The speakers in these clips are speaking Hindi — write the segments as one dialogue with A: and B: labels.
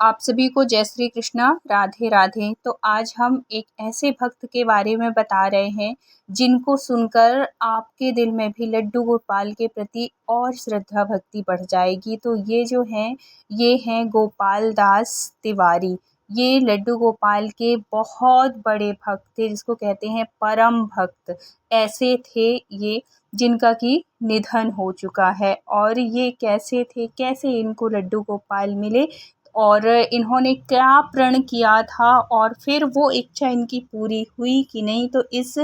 A: आप सभी को जय श्री कृष्णा, राधे राधे। तो आज हम एक ऐसे भक्त के बारे में बता रहे हैं जिनको सुनकर आपके दिल में भी लड्डू गोपाल के प्रति और श्रद्धा भक्ति बढ़ जाएगी। तो ये हैं गोपाल दास तिवारी। ये लड्डू गोपाल के बहुत बड़े भक्त थे, जिसको कहते हैं परम भक्त। ऐसे थे ये जिनका कि निधन हो चुका है। और ये कैसे थे, कैसे इनको लड्डू गोपाल मिले और इन्होंने क्या प्रण किया था और फिर वो इच्छा इनकी पूरी हुई कि नहीं, तो इस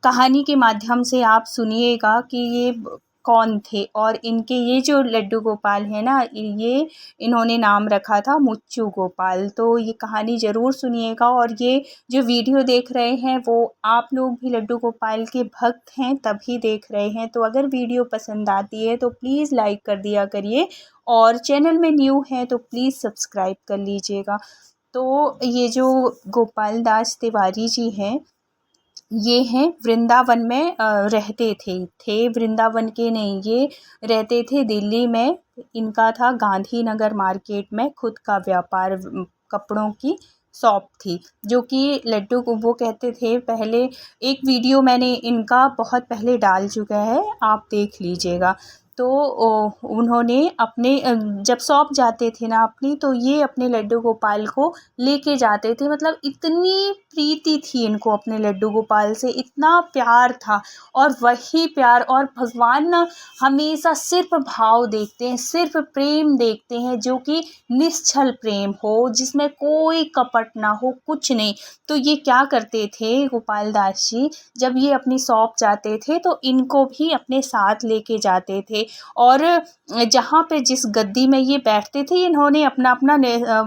A: कहानी के माध्यम से आप सुनिएगा कि ये कौन थे। और इनके ये जो लड्डू गोपाल है ना, ये इन्होंने नाम रखा था मुच्चू गोपाल। तो ये कहानी ज़रूर सुनिएगा। और ये जो वीडियो देख रहे हैं वो आप लोग भी लड्डू गोपाल के भक्त हैं तभी देख रहे हैं। तो अगर वीडियो पसंद आती है तो प्लीज़ लाइक कर दिया करिए, और चैनल में न्यू है तो प्लीज़ सब्सक्राइब कर लीजिएगा। तो ये जो गोपाल दास तिवारी जी हैं, ये हैं वृंदावन में रहते थे वृंदावन के नहीं, ये रहते थे दिल्ली में। इनका था गांधीनगर मार्केट में खुद का व्यापार, कपड़ों की शॉप थी, जो कि लड्डू को वो कहते थे। पहले एक वीडियो मैंने इनका बहुत पहले डाल चुका है, आप देख लीजिएगा। तो उन्होंने अपने जब शॉप जाते थे ना अपनी, तो ये अपने लड्डू गोपाल को लेके जाते थे। मतलब इतनी प्रीति थी इनको अपने लड्डू गोपाल से, इतना प्यार था। और वही प्यार, और भगवान ना हमेशा सिर्फ भाव देखते हैं, सिर्फ प्रेम देखते हैं, जो कि निश्चल प्रेम हो, जिसमें कोई कपट ना हो, कुछ नहीं। तो ये क्या करते थे गोपाल दास जी, जब ये अपनी शॉप जाते थे तो इनको भी अपने साथ लेके जाते थे। और जहाँ पे जिस गद्दी में ये बैठते थे, इन्होंने अपना अपना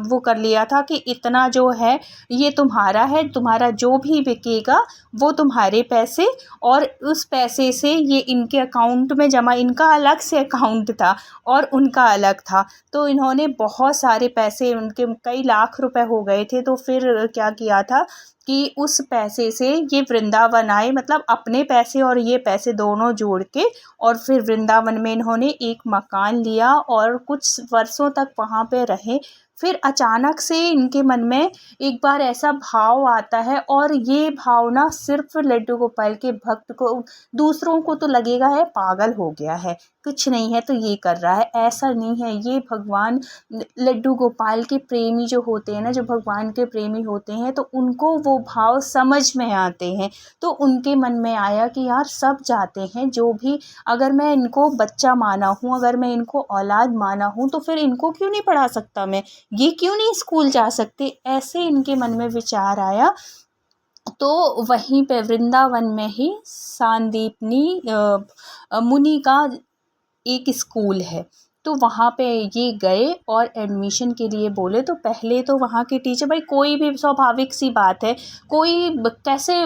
A: वो कर लिया था कि इतना जो है ये तुम्हारा है, तुम्हारा जो भी बिकेगा वो तुम्हारे पैसे, और उस पैसे से ये इनके अकाउंट में जमा, इनका अलग से अकाउंट था और उनका अलग था। तो इन्होंने बहुत सारे पैसे, उनके कई लाख रुपए हो गए थे। तो फिर क्या किया था कि उस पैसे से ये वृंदावन आए, मतलब अपने पैसे और ये पैसे दोनों जोड़ के, और फिर वृंदावन में इन्होंने एक मकान लिया और कुछ वर्षों तक वहाँ पे रहे। फिर अचानक से इनके मन में एक बार ऐसा भाव आता है, और ये भावना सिर्फ लड्डू गोपाल के भक्त को, दूसरों को तो लगेगा है पागल हो गया है, कुछ नहीं है तो ये कर रहा है, ऐसा नहीं है। ये भगवान लड्डू गोपाल के प्रेमी जो होते हैं ना, जो भगवान के प्रेमी होते हैं, तो उनको वो भाव समझ में आते हैं। तो उनके मन में आया कि यार सब जाते हैं, जो भी, अगर मैं इनको बच्चा माना हूँ, अगर मैं इनको औलाद माना हूँ, तो फिर इनको क्यों नहीं पढ़ा सकता मैं, ये क्यों नहीं स्कूल जा सकते। ऐसे इनके मन में विचार आया। तो वहीं पे वृंदावन में ही सांदीपनी मुनि का एक स्कूल है। तो वहाँ पे ये गए और एडमिशन के लिए बोले। तो पहले तो वहाँ के टीचर, भाई कोई भी, स्वाभाविक सी बात है, कोई कैसे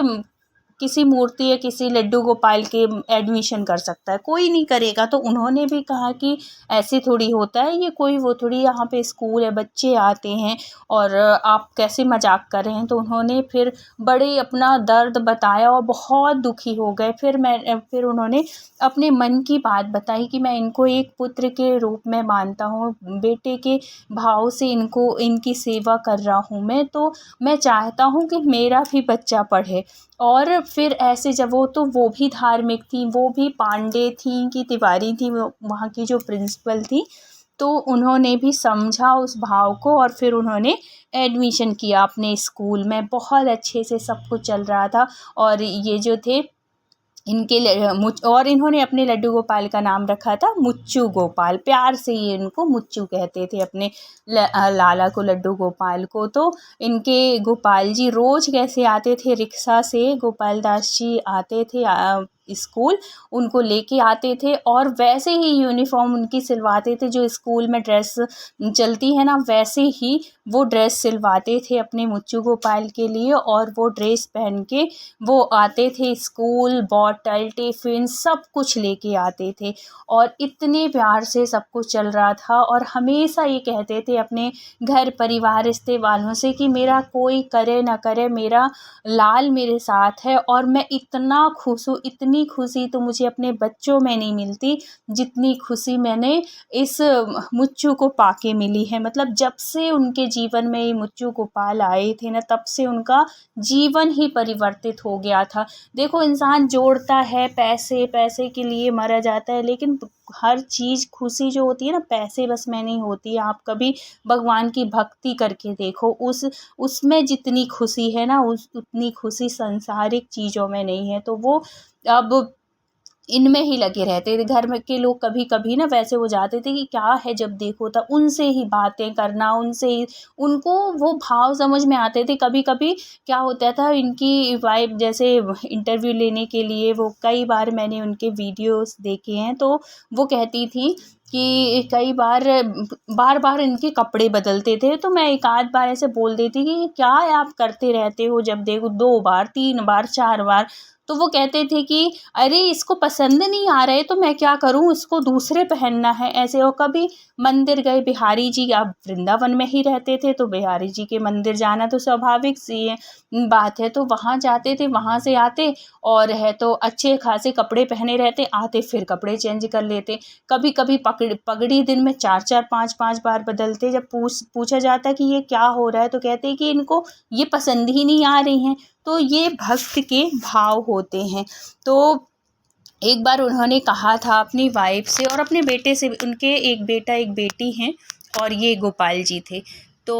A: किसी मूर्ति या किसी लड्डू गोपाल के एडमिशन कर सकता है, कोई नहीं करेगा। तो उन्होंने भी कहा कि ऐसे थोड़ी होता है, ये कोई वो थोड़ी, यहाँ पे स्कूल है, बच्चे आते हैं और आप कैसे मजाक कर रहे हैं। तो उन्होंने फिर बड़े अपना दर्द बताया और बहुत दुखी हो गए। फिर उन्होंने अपने मन की बात बताई कि मैं इनको एक पुत्र के रूप में मानता हूँ, बेटे के भाव से इनको, इनकी सेवा कर रहा हूँ मैं। तो मैं चाहता हूँ कि मेरा भी बच्चा पढ़े। और फिर ऐसे जब वो भी धार्मिक थी, वो भी पांडे थी कि तिवारी थी, वो वहाँ की जो प्रिंसिपल थी। तो उन्होंने भी समझा उस भाव को, और फिर उन्होंने एडमिशन किया अपने स्कूल में। बहुत अच्छे से सब कुछ चल रहा था। और ये जो थे और इन्होंने अपने लड्डू गोपाल का नाम रखा था मुच्चू गोपाल, प्यार से ये इनको मुच्चू कहते थे, अपने लाला को, लड्डू गोपाल को। तो इनके गोपाल जी रोज़ कैसे आते थे, रिक्शा से गोपाल दास जी आते थे स्कूल, उनको लेके आते थे, और वैसे ही यूनिफॉर्म उनकी सिलवाते थे, जो स्कूल में ड्रेस चलती है ना, वैसे ही वो ड्रेस सिलवाते थे अपने मुच्चू गोपाल के लिए। और वो ड्रेस पहन के वो आते थे स्कूल, बॉटल, टिफ़िन सब कुछ लेके आते थे, और इतने प्यार से सब कुछ चल रहा था। और हमेशा ये कहते थे अपने घर परिवार रिश्ते वालों से कि मेरा कोई करे ना करे, मेरा लाल मेरे साथ है और मैं इतना खुश हूँ, इतनी उतनी खुशी तो मुझे अपने बच्चों में नहीं मिलती जितनी खुशी मैंने इस मुच्चू को पाके मिली है। मतलब जब से उनके जीवन में ये मुच्चू गोपाल आए थे ना, तब से उनका जीवन ही परिवर्तित हो गया था। देखो, इंसान जोड़ता है पैसे, पैसे के लिए मरा जाता है, लेकिन हर चीज़ खुशी जो होती है ना, पैसे बस में नहीं होती है। आप कभी भगवान की भक्ति करके देखो, उसमें जितनी खुशी है ना, उतनी खुशी सांसारिक चीज़ों में नहीं है। तो वो अब इनमें ही लगे रहते थे। घर में के लोग कभी कभी ना वैसे हो जाते थे कि क्या है, जब देखो तब उनसे ही बातें करना, उनसे ही उनको वो भाव समझ में आते थे। कभी कभी क्या होता था, इनकी वाइफ जैसे इंटरव्यू लेने के लिए, वो कई बार मैंने उनके वीडियोस देखे हैं, तो वो कहती थी कि कई बार बार बार इनके कपड़े बदलते थे। तो मैं एक आध बार ऐसे बोल देती कि क्या आप करते रहते हो, जब देखो 2 बार 3 बार 4 बार। तो वो कहते थे कि अरे इसको पसंद नहीं आ रहे तो मैं क्या करूं, इसको दूसरे पहनना है ऐसे। और कभी मंदिर गए, बिहारी जी अब वृंदावन में ही रहते थे, तो बिहारी जी के मंदिर जाना तो स्वाभाविक सी बात है। तो वहाँ जाते थे, वहाँ से आते और है तो अच्छे खासे कपड़े पहने रहते, आते फिर कपड़े चेंज कर लेते। कभी कभी पगड़ी दिन में 4-4 5-5 बार बदलते। जब पूछा जाता कि ये क्या हो रहा है, तो कहते कि इनको ये पसंद ही नहीं आ रही हैं। तो ये भक्त के भाव होते हैं। तो एक बार उन्होंने कहा था अपनी वाइफ से और अपने बेटे से, उनके एक बेटा एक बेटी हैं और ये गोपाल जी थे। तो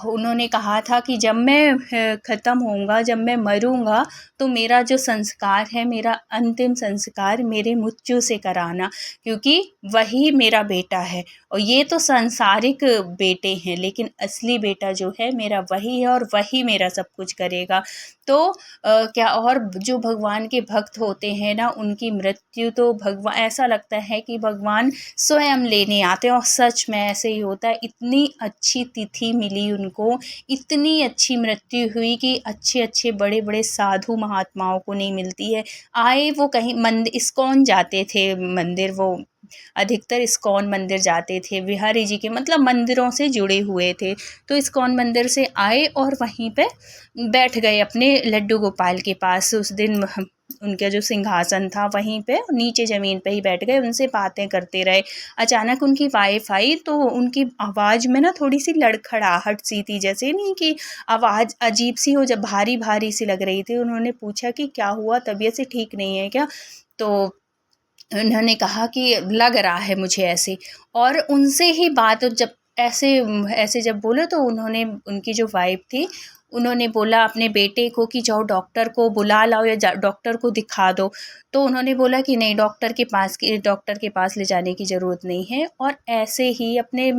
A: उन्होंने कहा था कि जब मैं ख़त्म होऊंगा, जब मैं मरूंगा, तो मेरा जो संस्कार है, मेरा अंतिम संस्कार मेरे मुच्चू से कराना, क्योंकि वही मेरा बेटा है। और ये तो सांसारिक बेटे हैं, लेकिन असली बेटा जो है मेरा वही है और वही मेरा सब कुछ करेगा। तो क्या और जो भगवान के भक्त होते हैं ना, उनकी मृत्यु तो भगवान, ऐसा लगता है कि भगवान स्वयं लेने आते हैं। और सच में ऐसे ही होता है। इतनी अच्छी तिथि मिली उनको, इतनी अच्छी मृत्यु हुई कि अच्छे अच्छे बड़े बड़े साधु महात्माओं को नहीं मिलती है। आए वो कहीं मंदिर इस्कॉन जाते थे, मंदिर वो अधिकतर इस्कॉन मंदिर जाते थे, बिहारी जी के मतलब मंदिरों से जुड़े हुए थे। तो इस्कॉन मंदिर से आए और वहीं पे बैठ गए अपने लड्डू गोपाल के पास। उस दिन उनका जो सिंहासन था वहीं पे नीचे ज़मीन पे ही बैठ गए, उनसे बातें करते रहे। अचानक उनकी वाइफ आई, तो उनकी आवाज़ में ना थोड़ी सी लड़खड़ाहट सी थी, जैसे नहीं कि आवाज़ अजीब सी हो, जब भारी भारी सी लग रही थी। उन्होंने पूछा कि क्या हुआ, तबीयत से ठीक नहीं है क्या? तो उन्होंने कहा कि लग रहा है मुझे ऐसे। और उनसे ही बात जब ऐसे ऐसे जब बोले, तो उन्होंने, उनकी जो वाइफ थी, उन्होंने बोला अपने बेटे को कि जाओ डॉक्टर को बुला लाओ या डॉक्टर को दिखा दो। तो उन्होंने बोला कि नहीं, डॉक्टर के पास ले जाने की ज़रूरत नहीं है। और ऐसे ही अपने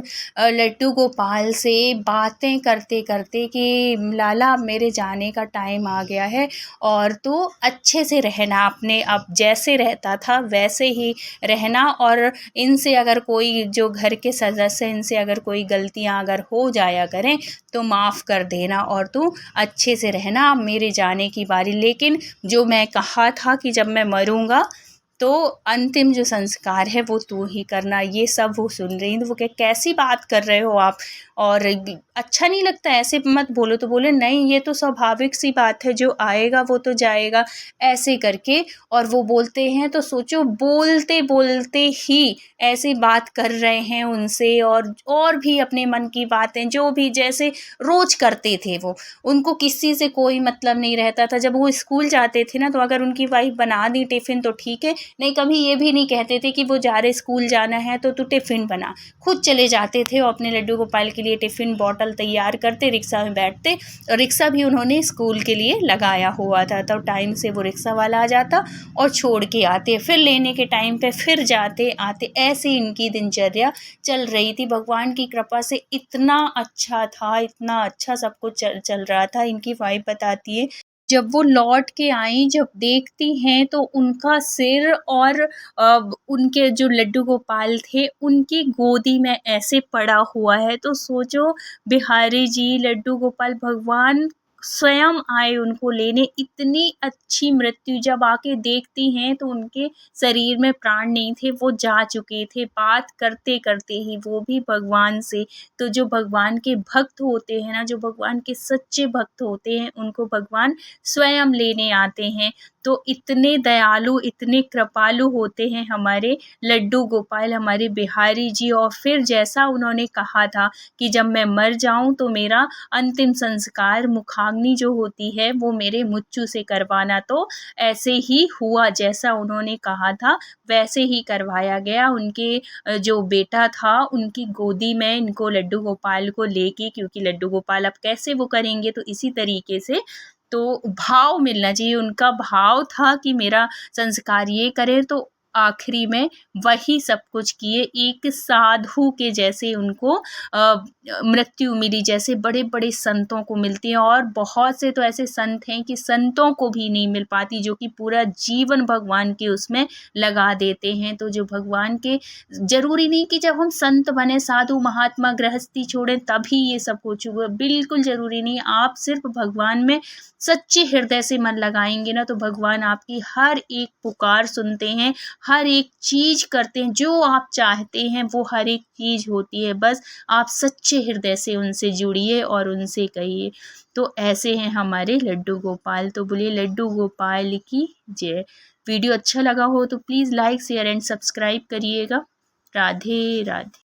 A: लड्डू गोपाल से बातें करते करते कि लाला मेरे जाने का टाइम आ गया है, और तो अच्छे से रहना, अपने अब जैसे रहता था वैसे ही रहना। और इनसे अगर कोई, जो घर के सदस्य, इनसे अगर कोई गलतियां अगर हो जाया करें तो माफ़ कर देना, और तू अच्छे से रहना, मेरे जाने की बारी। लेकिन जो मैं कहा था कि जब मैं मरूंगा तो अंतिम जो संस्कार है वो तू ही करना, ये सब वो सुन रही थी। वो कैसी बात कर रहे हो आप, और अच्छा नहीं लगता, ऐसे मत बोलो। तो बोले नहीं, ये तो स्वाभाविक सी बात है, जो आएगा वो तो जाएगा, ऐसे करके। और वो बोलते हैं, तो सोचो बोलते बोलते ही ऐसी बात कर रहे हैं उनसे, और भी अपने मन की बातें जो भी जैसे रोज करते थे वो, उनको किसी से कोई मतलब नहीं रहता था। जब वो स्कूल जाते थे ना, तो अगर उनकी वाइफ बना दी टिफ़िन तो ठीक है, नहीं कभी ये भी नहीं कहते थे कि वो जा रहे स्कूल जाना है तो तू टिफ़िन बना। खुद चले जाते थे और अपने लड्डू गोपाल के लिए टिफ़िन बॉटल तैयार करते, रिक्शा में बैठते। और रिक्शा भी उन्होंने स्कूल के लिए लगाया हुआ था, तो टाइम से वो रिक्शा वाला आ जाता और छोड़ के आते, फिर लेने के टाइम पे फिर जाते आते। ऐसे इनकी दिनचर्या चल रही थी। भगवान की कृपा से इतना अच्छा था, इतना अच्छा सब कुछ चल रहा था। इनकी वाइफ बताती है, जब वो लौट के आई, जब देखती हैं तो उनका सिर और उनके जो लड्डू गोपाल थे उनकी गोदी में ऐसे पड़ा हुआ है। तो सोचो, बिहारी जी, लड्डू गोपाल, भगवान स्वयं आए उनको लेने। इतनी अच्छी मृत्यु, जब आके देखती हैं तो उनके शरीर में प्राण नहीं थे, वो जा चुके थे, बात करते करते ही, वो भी भगवान से। तो जो भगवान के भक्त होते हैं ना, जो भगवान के सच्चे भक्त होते हैं, उनको भगवान स्वयं लेने आते हैं। तो इतने दयालु, इतने कृपालु होते हैं हमारे लड्डू गोपाल, हमारे बिहारी जी। और फिर जैसा उन्होंने कहा था कि जब मैं मर जाऊं तो मेरा अंतिम संस्कार मुखाग्नि जो होती है वो मेरे मुच्चू से करवाना, तो ऐसे ही हुआ, जैसा उन्होंने कहा था वैसे ही करवाया गया। उनके जो बेटा था उनकी गोदी में इनको लड्डू गोपाल को लेके, क्योंकि लड्डू गोपाल अब कैसे वो करेंगे, तो इसी तरीके से तो भाव मिलना चाहिए। उनका भाव था कि मेरा संस्कार ये करें, तो आखिरी में वही सब कुछ किए। एक साधु के जैसे उनको मृत्यु मिली, जैसे बड़े बड़े संतों को मिलती है। और बहुत से तो ऐसे संत हैं कि संतों को भी नहीं मिल पाती, जो कि पूरा जीवन भगवान के उसमें लगा देते हैं। तो जो भगवान के, जरूरी नहीं कि जब हम संत बने, साधु महात्मा गृहस्थी छोड़ें तभी ये सब कुछ हुआ, बिल्कुल जरूरी नहीं। आप सिर्फ भगवान में सच्चे हृदय से मन लगाएंगे ना, तो भगवान आपकी हर एक पुकार सुनते हैं, हर एक चीज करते हैं, जो आप चाहते हैं वो हर एक चीज होती है। बस आप सच्चे हृदय से उनसे जुड़िए और उनसे कहिए। तो ऐसे हैं हमारे लड्डू गोपाल। तो बोलिए लड्डू गोपाल की जय। वीडियो अच्छा लगा हो तो please like share and subscribe करिएगा। राधे राधे।